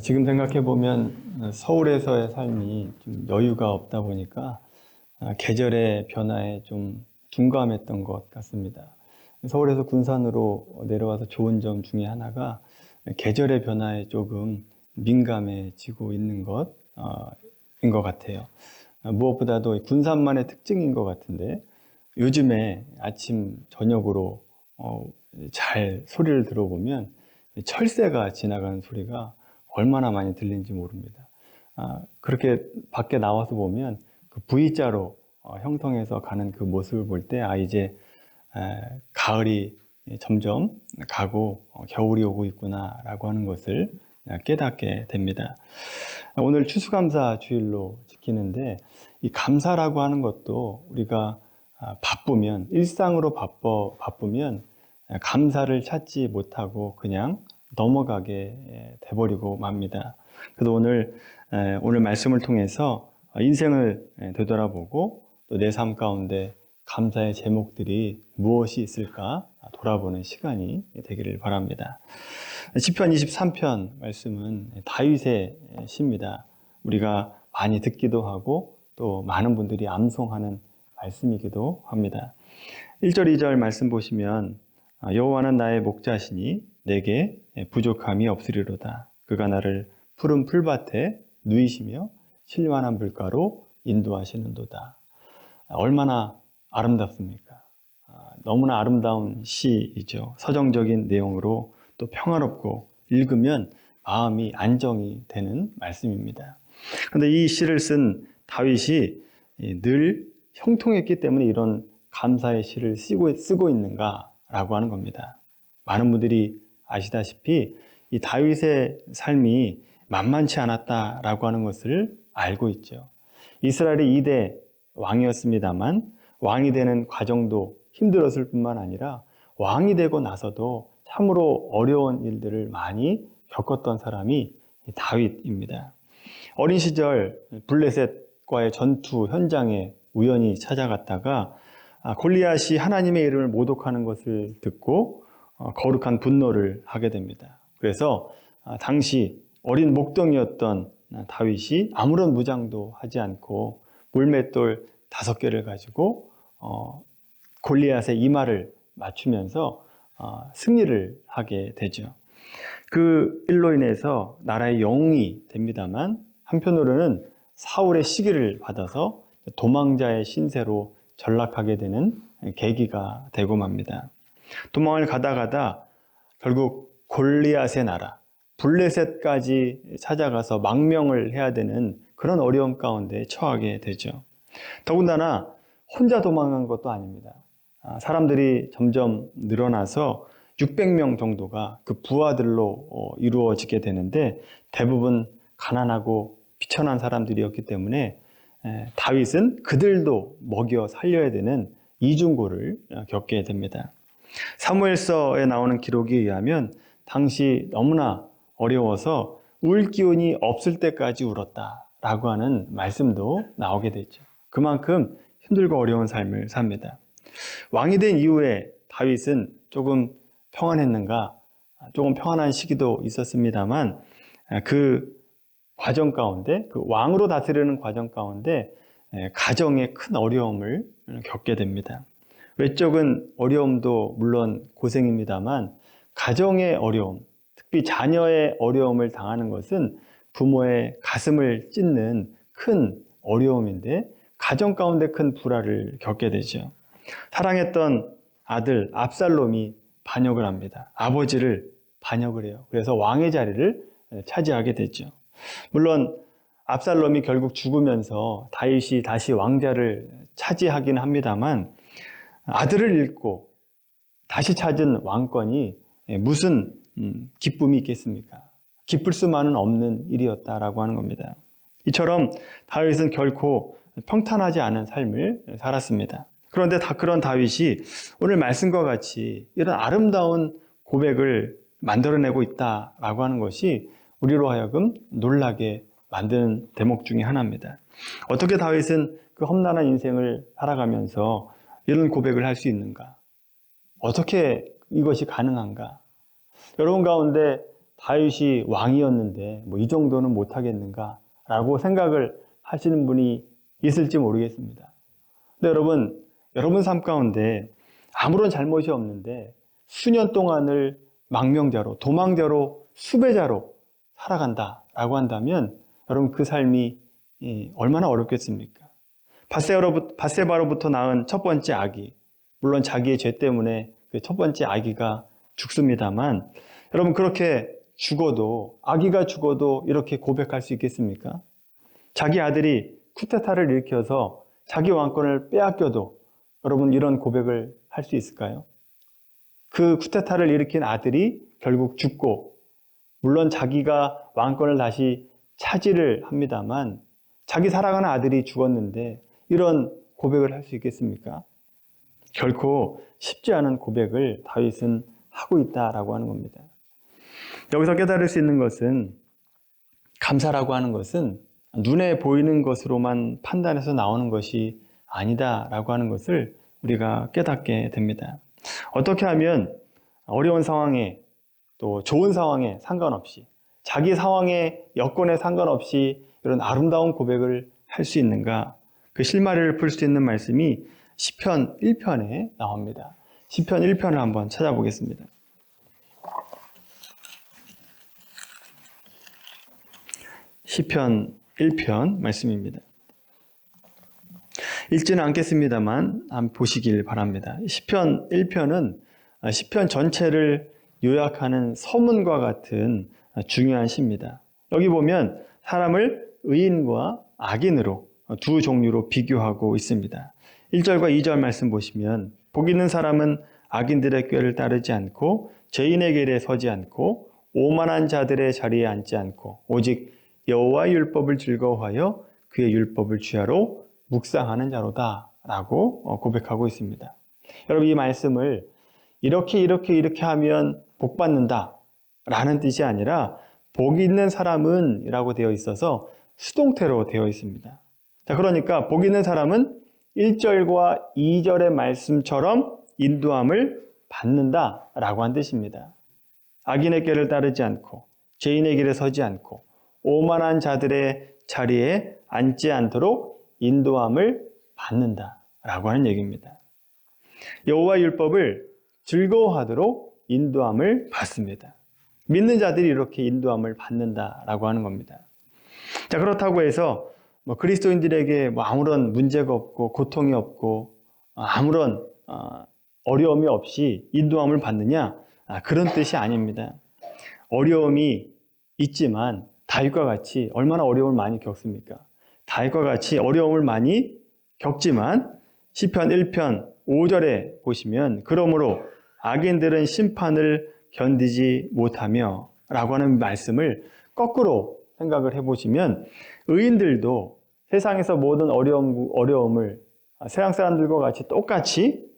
지금 생각해 보면 서울에서의 삶이 좀 여유가 없다 보니까 계절의 변화에 좀 둔감했던 것 같습니다. 서울에서 군산으로 내려와서 좋은 점 중에 하나가 계절의 변화에 조금 민감해지고 있는 것인 것 같아요. 무엇보다도 군산만의 특징인 것 같은데 요즘에 아침 저녁으로 잘 소리를 들어보면 철새가 지나가는 소리가 얼마나 많이 들리는지 모릅니다. 그렇게 밖에 나와서 보면 그 V자로 형성해서 가는 그 모습을 볼 때 이제 가을이 점점 가고 겨울이 오고 있구나라고 하는 것을 깨닫게 됩니다. 오늘 추수감사 주일로 지키는데 이 감사라고 하는 것도 우리가 바쁘면 일상으로 바쁘면 감사를 찾지 못하고 그냥 넘어가게 돼버리고 맙니다. 그래서 오늘 말씀을 통해서 인생을 되돌아보고 또 내 삶 가운데 감사의 제목들이 무엇이 있을까 돌아보는 시간이 되기를 바랍니다. 시편 23편 말씀은 다윗의 시입니다. 우리가 많이 듣기도 하고 또 많은 분들이 암송하는 말씀이기도 합니다. 1절, 2절 말씀 보시면 여호와는 나의 목자시니 내게 부족함이 없으리로다. 그가 나를 푸른 풀밭에 누이시며 신령한 물가로 인도하시는도다. 얼마나 아름답습니까? 너무나 아름다운 시이죠. 서정적인 내용으로 또 평화롭고 읽으면 마음이 안정이 되는 말씀입니다. 그런데 이 시를 쓴 다윗이 늘 형통했기 때문에 이런 감사의 시를 쓰고 있는가라고 하는 겁니다. 많은 분들이 아시다시피 이 다윗의 삶이 만만치 않았다라고 하는 것을 알고 있죠. 이스라엘의 2대 왕이었습니다만 왕이 되는 과정도 힘들었을 뿐만 아니라 왕이 되고 나서도 참으로 어려운 일들을 많이 겪었던 사람이 다윗입니다. 어린 시절 블레셋과의 전투 현장에 우연히 찾아갔다가 골리앗이 하나님의 이름을 모독하는 것을 듣고 거룩한 분노를 하게 됩니다. 그래서 당시 어린 목동이었던 다윗이 아무런 무장도 하지 않고 물맷돌 5개를 가지고 골리앗의 이마를 맞추면서 승리를 하게 되죠. 그 일로 인해서 나라의 영웅이 됩니다만 한편으로는 사울의 시기를 받아서 도망자의 신세로 전락하게 되는 계기가 되고 맙니다. 도망을 가다 결국 골리앗의 나라 블레셋까지 찾아가서 망명을 해야 되는 그런 어려움 가운데 처하게 되죠. 더군다나 혼자 도망간 것도 아닙니다. 사람들이 점점 늘어나서 600명 정도가 그 부하들로 이루어지게 되는데 대부분 가난하고 비천한 사람들이었기 때문에 다윗은 그들도 먹여 살려야 되는 이중고를 겪게 됩니다. 사무엘서에 나오는 기록에 의하면 당시 너무나 어려워서 울 기운이 없을 때까지 울었다라고 하는 말씀도 나오게 되죠. 그만큼 힘들고 어려운 삶을 삽니다. 왕이 된 이후에 다윗은 조금 평안했는가? 조금 평안한 시기도 있었습니다만 그 과정 가운데, 그 왕으로 다스리는 과정 가운데 가정에 큰 어려움을 겪게 됩니다. 외적인 어려움도 물론 고생입니다만 가정의 어려움, 특히 자녀의 어려움을 당하는 것은 부모의 가슴을 찢는 큰 어려움인데 가정 가운데 큰 불화를 겪게 되죠. 사랑했던 아들 압살롬이 반역을 합니다. 아버지를 반역을 해요. 그래서 왕의 자리를 차지하게 되죠. 물론 압살롬이 결국 죽으면서 다윗이 다시 왕자를 차지하긴 합니다만 아들을 잃고 다시 찾은 왕권이 무슨 기쁨이 있겠습니까? 기쁠 수만은 없는 일이었다라고 하는 겁니다. 이처럼 다윗은 결코 평탄하지 않은 삶을 살았습니다. 그런데 그런 다윗이 오늘 말씀과 같이 이런 아름다운 고백을 만들어내고 있다라고 하는 것이 우리로 하여금 놀라게 만드는 대목 중에 하나입니다. 어떻게 다윗은 그 험난한 인생을 살아가면서 이런 고백을 할 수 있는가? 어떻게 이것이 가능한가? 여러분 가운데 다윗이 왕이었는데 뭐 이 정도는 못하겠는가라고 생각을 하시는 분이 있을지 모르겠습니다. 근데 여러분 삶 가운데 아무런 잘못이 없는데 수년 동안을 망명자로, 도망자로, 수배자로 살아간다라고 한다면 여러분 그 삶이 얼마나 어렵겠습니까? 밧세바로부터 낳은 첫 번째 아기, 물론 자기의 죄 때문에 그 첫 번째 아기가 죽습니다만 여러분 그렇게 죽어도, 아기가 죽어도 이렇게 고백할 수 있겠습니까? 자기 아들이 쿠데타를 일으켜서 자기 왕권을 빼앗겨도 여러분 이런 고백을 할 수 있을까요? 그 쿠데타를 일으킨 아들이 결국 죽고, 물론 자기가 왕권을 다시 차지를 합니다만 자기 사랑하는 아들이 죽었는데 이런 고백을 할 수 있겠습니까? 결코 쉽지 않은 고백을 다윗은 하고 있다라고 하는 겁니다. 여기서 깨달을 수 있는 것은, 감사라고 하는 것은 눈에 보이는 것으로만 판단해서 나오는 것이 아니다라고 하는 것을 우리가 깨닫게 됩니다. 어떻게 하면 어려운 상황에, 또 좋은 상황에 상관없이, 자기 상황의 여건에 상관없이 이런 아름다운 고백을 할 수 있는가? 그 실마리를 풀 수 있는 말씀이 시편 1편에 나옵니다. 시편 1편을 한번 찾아보겠습니다. 시편 1편 말씀입니다. 읽지는 않겠습니다만 한번 보시길 바랍니다. 시편 1편은 시편 전체를 요약하는 서문과 같은 중요한 시입니다. 여기 보면 사람을 의인과 악인으로 두 종류로 비교하고 있습니다. 1절과 2절 말씀 보시면 복 있는 사람은 악인들의 꾀를 따르지 않고 죄인의 길에 서지 않고 오만한 자들의 자리에 앉지 않고 오직 여호와의 율법을 즐거워하여 그의 율법을 주야로 묵상하는 자로다 라고 고백하고 있습니다. 여러분 이 말씀을 이렇게 하면 복 받는다 라는 뜻이 아니라 복 있는 사람은 이라고 되어 있어서 수동태로 되어 있습니다. 자, 그러니까 복 있는 사람은 1절과 2절의 말씀처럼 인도함을 받는다 라고 한 뜻입니다. 악인의 꾀를 따르지 않고 죄인의 길에 서지 않고 오만한 자들의 자리에 앉지 않도록 인도함을 받는다 라고 하는 얘기입니다. 여호와의 율법을 즐거워하도록 인도함을 받습니다. 믿는 자들이 이렇게 인도함을 받는다라고 하는 겁니다. 자, 그렇다고 해서 그리스도인들에게 아무런 문제가 없고 고통이 없고 아무런 어려움이 없이 인도함을 받느냐? 그런 뜻이 아닙니다. 어려움이 있지만 다윗과 같이 얼마나 어려움을 많이 겪습니까? 다윗과 같이 어려움을 많이 겪지만 시편 1편 5절에 보시면 그러므로 악인들은 심판을 견디지 못하며 라고 하는 말씀을 거꾸로 생각을 해보시면 의인들도 세상에서 모든 어려움을 세상 사람들과 같이 똑같이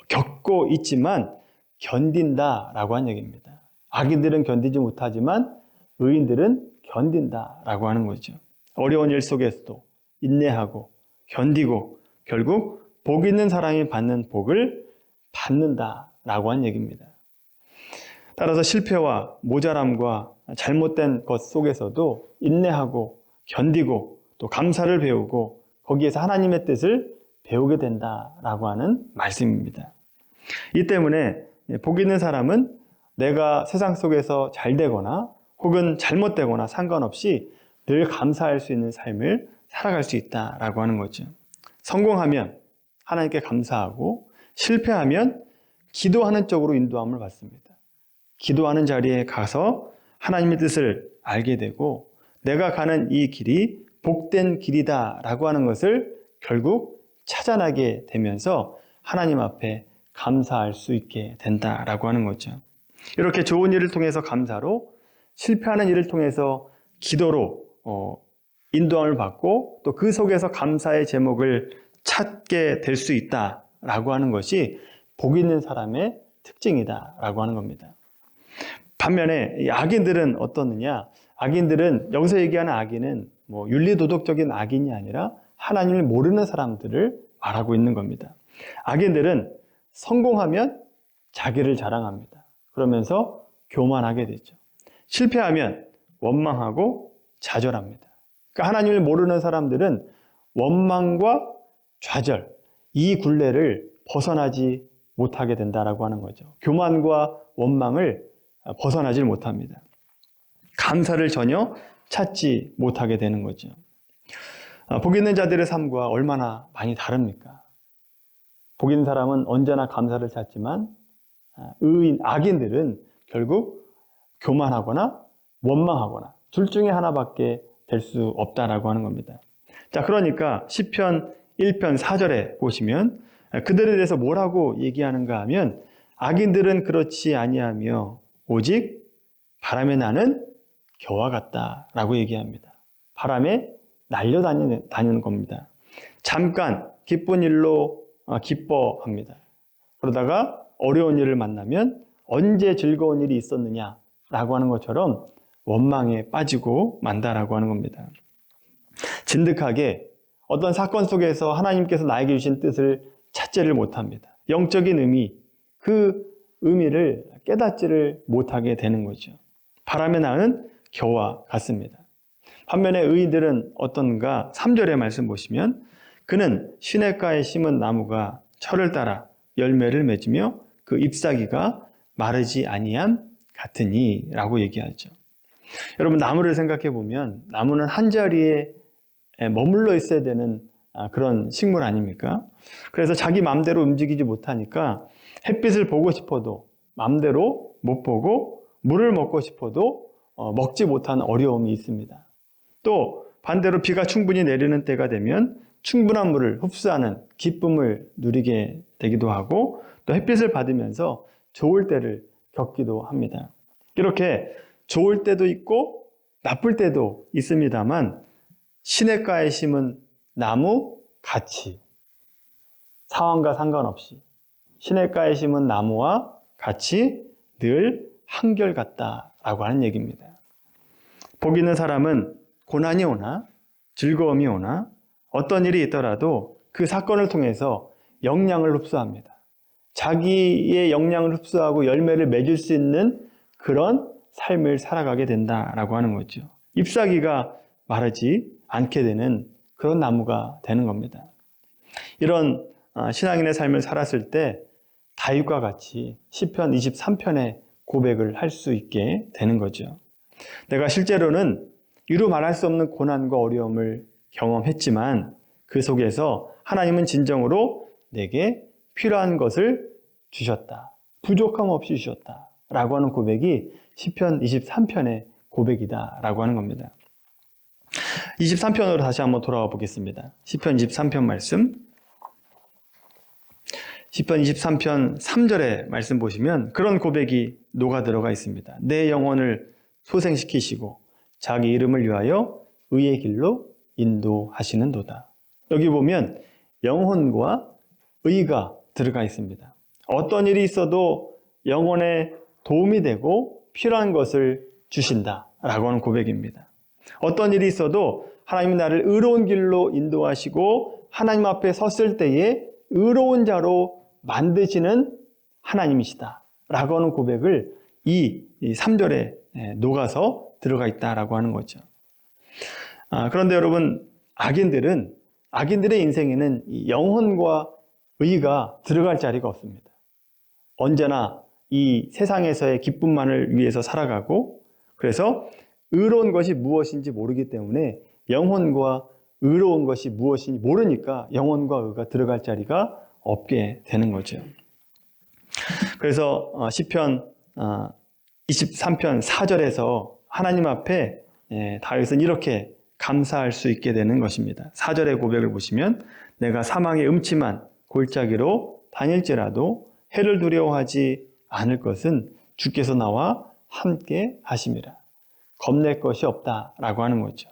겪고 있지만 견딘다라고 하는 얘기입니다. 악인들은 견디지 못하지만 의인들은 견딘다라고 하는 거죠. 어려운 일 속에서도 인내하고 견디고 결국 복 있는 사람이 받는 복을 받는다라고 하는 얘기입니다. 따라서 실패와 모자람과 잘못된 것 속에서도 인내하고 견디고 또 감사를 배우고 거기에서 하나님의 뜻을 배우게 된다라고 하는 말씀입니다. 이 때문에 복 있는 사람은 내가 세상 속에서 잘 되거나 혹은 잘못되거나 상관없이 늘 감사할 수 있는 삶을 살아갈 수 있다라고 하는 거죠. 성공하면 하나님께 감사하고 실패하면 기도하는 쪽으로 인도함을 받습니다. 기도하는 자리에 가서 하나님의 뜻을 알게 되고 내가 가는 이 길이 복된 길이다라고 하는 것을 결국 찾아나게 되면서 하나님 앞에 감사할 수 있게 된다라고 하는 거죠. 이렇게 좋은 일을 통해서 감사로, 실패하는 일을 통해서 기도로 인도함을 받고 또 그 속에서 감사의 제목을 찾게 될 수 있다라고 하는 것이 복 있는 사람의 특징이다라고 하는 겁니다. 반면에 이 악인들은 어떻느냐? 악인들은, 여기서 얘기하는 악인은 윤리도덕적인 악인이 아니라 하나님을 모르는 사람들을 말하고 있는 겁니다. 악인들은 성공하면 자기를 자랑합니다. 그러면서 교만하게 되죠. 실패하면 원망하고 좌절합니다. 그러니까 하나님을 모르는 사람들은 원망과 좌절, 이 굴레를 벗어나지 못하게 된다라고 하는 거죠. 교만과 원망을 벗어나질 못합니다. 감사를 전혀 찾지 못하게 되는 거죠. 복 있는 자들의 삶과 얼마나 많이 다릅니까? 복 있는 사람은 언제나 감사를 찾지만 악인들은 결국 교만하거나 원망하거나 둘 중에 하나밖에 될 수 없다라고 하는 겁니다. 자, 그러니까 시편 1편 4절에 보시면 그들에 대해서 뭐라고 얘기하는가 하면 악인들은 그렇지 아니하며 오직 바람에 나는 겨와 같다라고 얘기합니다. 바람에 날려다니는 겁니다. 잠깐 기쁜 일로 기뻐합니다. 그러다가 어려운 일을 만나면 언제 즐거운 일이 있었느냐라고 하는 것처럼 원망에 빠지고 만다라고 하는 겁니다. 진득하게 어떤 사건 속에서 하나님께서 나에게 주신 뜻을 찾지를 못합니다. 영적인 의미, 그 의미를 깨닫지를 못하게 되는 거죠. 바람에 나는 겨와 같습니다. 반면에 의인들은 어떤가? 3절의 말씀 보시면 그는 시냇가에 심은 나무가 철을 따라 열매를 맺으며 그 잎사귀가 마르지 아니함 같으니 라고 얘기하죠. 여러분, 나무를 생각해 보면 나무는 한 자리에 머물러 있어야 되는 그런 식물 아닙니까? 그래서 자기 마음대로 움직이지 못하니까 햇빛을 보고 싶어도 마음대로 못 보고 물을 먹고 싶어도 먹지 못하는 어려움이 있습니다. 또 반대로 비가 충분히 내리는 때가 되면 충분한 물을 흡수하는 기쁨을 누리게 되기도 하고 또 햇빛을 받으면서 좋을 때를 겪기도 합니다. 이렇게 좋을 때도 있고 나쁠 때도 있습니다만 시냇가에 심은 나무 같이 상황과 상관없이 시냇가에 심은 나무와 같이 늘 한결같다라고 하는 얘기입니다. 복 있는 사람은 고난이 오나 즐거움이 오나 어떤 일이 있더라도 그 사건을 통해서 영양을 흡수합니다. 자기의 영양을 흡수하고 열매를 맺을 수 있는 그런 삶을 살아가게 된다라고 하는 거죠. 잎사귀가 마르지 않게 되는 그런 나무가 되는 겁니다. 이런 신앙인의 삶을 살았을 때 다윗과 같이 시편 23편의 고백을 할 수 있게 되는 거죠. 내가 실제로는 이루 말할 수 없는 고난과 어려움을 경험했지만 그 속에서 하나님은 진정으로 내게 필요한 것을 주셨다. 부족함 없이 주셨다. 라고 하는 고백이 시편 23편의 고백이다. 라고 하는 겁니다. 23편으로 다시 한번 돌아와 보겠습니다. 시편 23편 말씀. 시편 23편 3절의 말씀 보시면 그런 고백이 녹아 들어가 있습니다. 내 영혼을 소생시키시고 자기 이름을 위하여 의의 길로 인도하시는도다. 여기 보면 영혼과 의가 들어가 있습니다. 어떤 일이 있어도 영혼에 도움이 되고 필요한 것을 주신다라고 하는 고백입니다. 어떤 일이 있어도 하나님이 나를 의로운 길로 인도하시고 하나님 앞에 섰을 때에 의로운 자로 만드시는 하나님이시다라고 하는 고백을 이 3절에 녹아서 들어가 있다라고 하는 거죠. 그런데 여러분, 악인들의 인생에는 이 영혼과 의가 들어갈 자리가 없습니다. 언제나 이 세상에서의 기쁨만을 위해서 살아가고 그래서 의로운 것이 무엇인지 모르기 때문에 영혼과 의로운 것이 무엇인지 모르니까 영혼과 의가 들어갈 자리가 없게 되는 거죠. 그래서 시편 23편 4절에서 하나님 앞에 다윗은 이렇게 감사할 수 있게 되는 것입니다. 4절의 고백을 보시면 내가 사망의 음침한 골짜기로 다닐지라도 해를 두려워하지 않을 것은 주께서 나와 함께 하심이라. 겁낼 것이 없다라고 하는 거죠.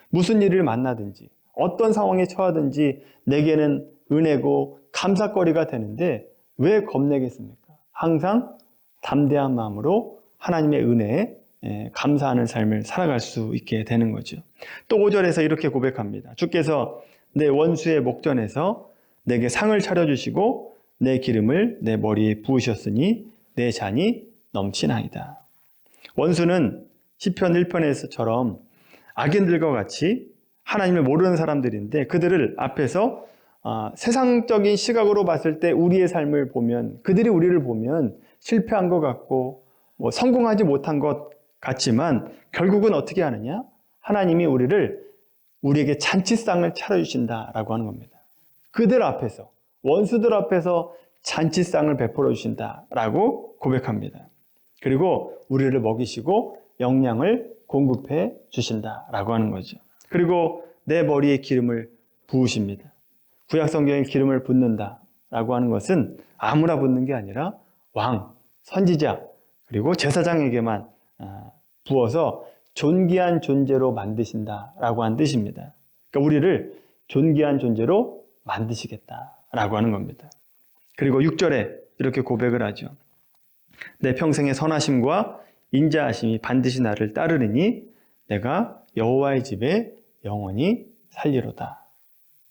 무슨 일을 만나든지 어떤 상황에 처하든지 내게는 은혜고 감사거리가 되는데 왜 겁내겠습니까? 항상 담대한 마음으로 하나님의 은혜에 감사하는 삶을 살아갈 수 있게 되는 거죠. 또 5절에서 이렇게 고백합니다. 주께서 내 원수의 목전에서 내게 상을 차려주시고 내 기름을 내 머리에 부으셨으니 내 잔이 넘치나이다. 원수는 시편 1편에서처럼 악인들과 같이 하나님을 모르는 사람들인데 그들을 앞에서 세상적인 시각으로 봤을 때 우리의 삶을 보면 그들이 우리를 보면 실패한 것 같고 성공하지 못한 것 같지만 결국은 어떻게 하느냐? 하나님이 우리에게 잔치상을 차려주신다라고 하는 겁니다. 그들 앞에서 원수들 앞에서 잔치상을 베풀어 주신다라고 고백합니다. 그리고 우리를 먹이시고 영양을 공급해 주신다라고 하는 거죠. 그리고 내 머리에 기름을 부으십니다. 구약 성경에 기름을 붓는다라고 하는 것은 아무나 붓는 게 아니라 왕, 선지자, 그리고 제사장에게만 부어서 존귀한 존재로 만드신다라고 하는 뜻입니다. 그러니까 우리를 존귀한 존재로 만드시겠다라고 하는 겁니다. 그리고 6절에 이렇게 고백을 하죠. 내 평생의 선하심과 인자하심이 반드시 나를 따르리니 내가 여호와의 집에 영원히 살리로다.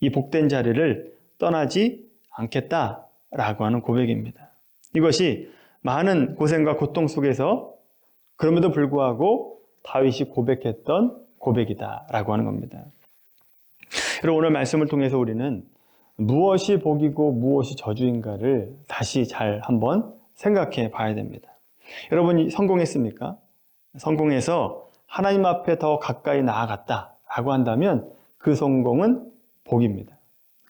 이 복된 자리를 떠나지 않겠다라고 하는 고백입니다. 이것이 많은 고생과 고통 속에서 그럼에도 불구하고 다윗이 고백했던 고백이다라고 하는 겁니다. 여러분 오늘 말씀을 통해서 우리는 무엇이 복이고 무엇이 저주인가를 다시 잘 한번 생각해 봐야 됩니다. 여러분이 성공했습니까? 성공해서 하나님 앞에 더 가까이 나아갔다라고 한다면 그 성공은 복입니다.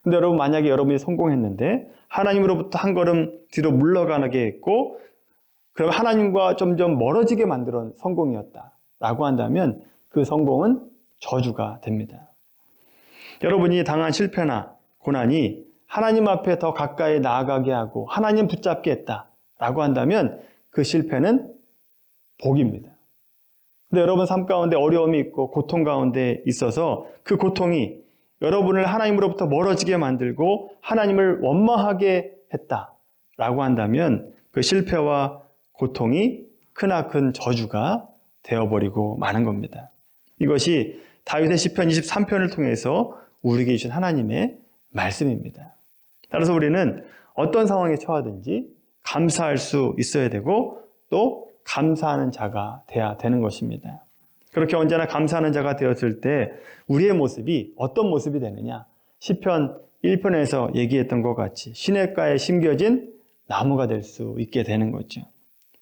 근데 여러분 만약에 여러분이 성공했는데 하나님으로부터 한 걸음 뒤로 물러가게 했고 그럼 하나님과 점점 멀어지게 만드는 성공이었다라고 한다면 그 성공은 저주가 됩니다. 여러분이 당한 실패나 고난이 하나님 앞에 더 가까이 나아가게 하고 하나님 붙잡게 했다라고 한다면 그 실패는 복입니다. 근데 여러분 삶 가운데 어려움이 있고 고통 가운데 있어서 그 고통이 여러분을 하나님으로부터 멀어지게 만들고 하나님을 원망하게 했다라고 한다면 그 실패와 고통이 크나큰 저주가 되어버리고 마는 겁니다. 이것이 다윗의 시편 23편을 통해서 우리에게 주신 하나님의 말씀입니다. 따라서 우리는 어떤 상황에 처하든지 감사할 수 있어야 되고 또 감사하는 자가 돼야 되는 것입니다. 그렇게 언제나 감사하는 자가 되었을 때 우리의 모습이 어떤 모습이 되느냐? 시편 1편에서 얘기했던 것 같이 시냇가에 심겨진 나무가 될 수 있게 되는 거죠.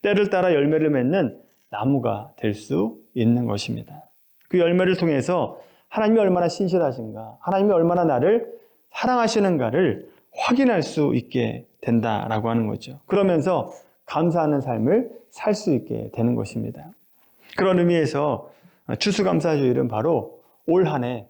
때를 따라 열매를 맺는 나무가 될 수 있는 것입니다. 그 열매를 통해서 하나님이 얼마나 신실하신가, 하나님이 얼마나 나를 사랑하시는가를 확인할 수 있게 된다라고 하는 거죠. 그러면서 감사하는 삶을 살 수 있게 되는 것입니다. 그런 의미에서 추수감사주일은 바로 올 한 해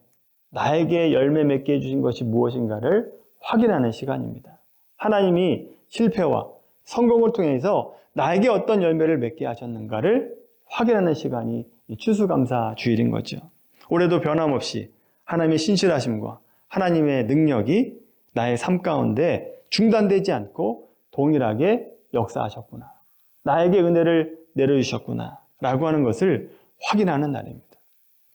나에게 열매 맺게 해주신 것이 무엇인가를 확인하는 시간입니다. 하나님이 실패와 성공을 통해서 나에게 어떤 열매를 맺게 하셨는가를 확인하는 시간이 추수감사주일인 거죠. 올해도 변함없이 하나님의 신실하심과 하나님의 능력이 나의 삶 가운데 중단되지 않고 동일하게 역사하셨구나. 나에게 은혜를 내려주셨구나. 라고 하는 것을 확인하는 날입니다.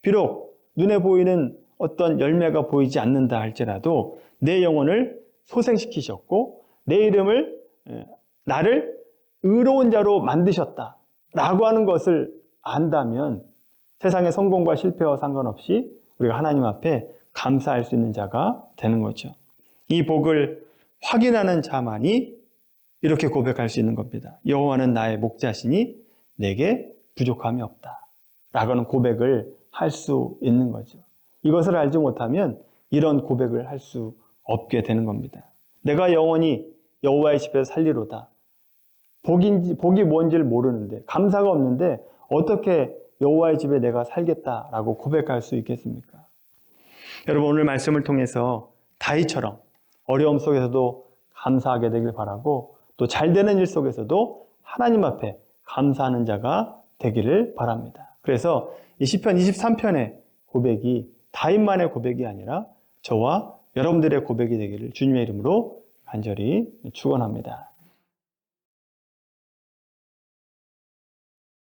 비록 눈에 보이는 어떤 열매가 보이지 않는다 할지라도 내 영혼을 소생시키셨고 내 이름을 나를 의로운 자로 만드셨다. 라고 하는 것을 안다면 세상의 성공과 실패와 상관없이 우리가 하나님 앞에 감사할 수 있는 자가 되는 거죠. 이 복을 확인하는 자만이 이렇게 고백할 수 있는 겁니다. 여호와는 나의 목자시니 내게 부족함이 없다. 라고는 고백을 할 수 있는 거죠. 이것을 알지 못하면 이런 고백을 할 수 없게 되는 겁니다. 내가 영원히 여호와의 집에서 살리로다. 복이 뭔지를 모르는데 감사가 없는데 어떻게 여호와의 집에 내가 살겠다라고 고백할 수 있겠습니까? 여러분 오늘 말씀을 통해서 다윗처럼 어려움 속에서도 감사하게 되길 바라고 또 잘되는 일 속에서도 하나님 앞에 감사하는 자가 되기를 바랍니다. 그래서 이 시편 23편의 고백이 다윗만의 고백이 아니라 저와 여러분들의 고백이 되기를 주님의 이름으로 간절히 축원합니다.